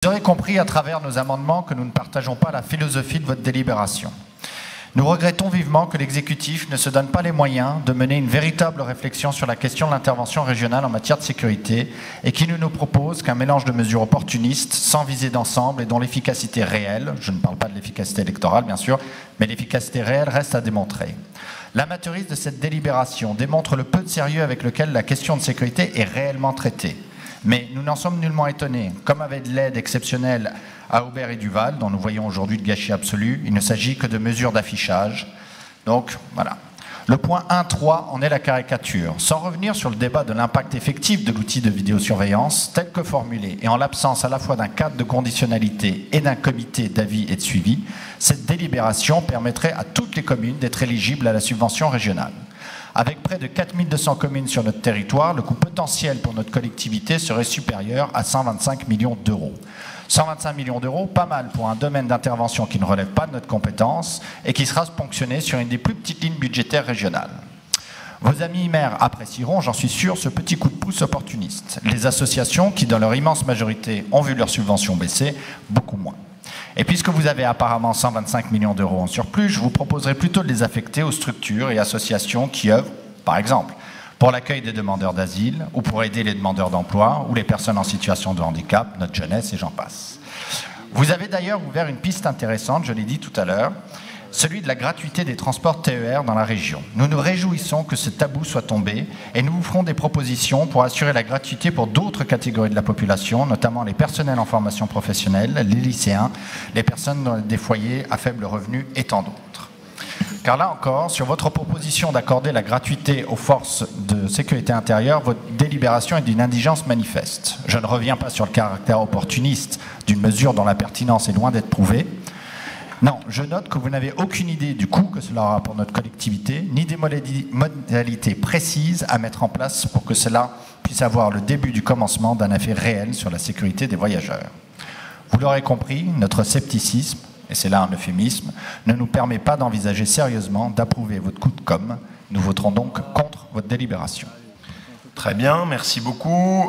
Vous aurez compris à travers nos amendements que nous ne partageons pas la philosophie de votre délibération. Nous regrettons vivement que l'exécutif ne se donne pas les moyens de mener une véritable réflexion sur la question de l'intervention régionale en matière de sécurité et qui ne nous propose qu'un mélange de mesures opportunistes, sans visée d'ensemble et dont l'efficacité réelle, je ne parle pas de l'efficacité électorale bien sûr, mais l'efficacité réelle reste à démontrer. L'amateurisme de cette délibération démontre le peu de sérieux avec lequel la question de sécurité est réellement traitée. Mais nous n'en sommes nullement étonnés. Comme avec l'aide exceptionnelle à Aubert et Duval, dont nous voyons aujourd'hui le gâchis absolu, il ne s'agit que de mesures d'affichage. Donc, voilà. Le point 1.3 en est la caricature. Sans revenir sur le débat de l'impact effectif de l'outil de vidéosurveillance, tel que formulé, et en l'absence à la fois d'un cadre de conditionnalité et d'un comité d'avis et de suivi, cette délibération permettrait à toutes les communes d'être éligibles à la subvention régionale. Avec près de 4200 communes sur notre territoire, le coût potentiel pour notre collectivité serait supérieur à 125 millions d'euros. 125 millions d'euros, pas mal pour un domaine d'intervention qui ne relève pas de notre compétence et qui sera ponctionné sur une des plus petites lignes budgétaires régionales. Vos amis maires apprécieront, j'en suis sûr, ce petit coup de pouce opportuniste. Les associations, qui dans leur immense majorité ont vu leurs subventions baisser, beaucoup moins. Et puisque vous avez apparemment 125 millions d'euros en surplus, je vous proposerai plutôt de les affecter aux structures et associations qui œuvrent, par exemple, pour l'accueil des demandeurs d'asile, ou pour aider les demandeurs d'emploi, ou les personnes en situation de handicap, notre jeunesse et j'en passe. Vous avez d'ailleurs ouvert une piste intéressante, je l'ai dit tout à l'heure, celui de la gratuité des transports TER dans la région. Nous nous réjouissons que ce tabou soit tombé et nous vous ferons des propositions pour assurer la gratuité pour d'autres catégories de la population, notamment les personnels en formation professionnelle, les lycéens, les personnes dans des foyers à faible revenu et tant d'autres. Car là encore, sur votre proposition d'accorder la gratuité aux forces de sécurité intérieure, votre délibération est d'une indigence manifeste. Je ne reviens pas sur le caractère opportuniste d'une mesure dont la pertinence est loin d'être prouvée. Non, je note que vous n'avez aucune idée du coût que cela aura pour notre collectivité, ni des modalités précises à mettre en place pour que cela puisse avoir le début du commencement d'un effet réel sur la sécurité des voyageurs. Vous l'aurez compris, notre scepticisme, et c'est là un euphémisme, ne nous permet pas d'envisager sérieusement d'approuver votre coup de com'. Nous voterons donc contre votre délibération. Très bien, merci beaucoup.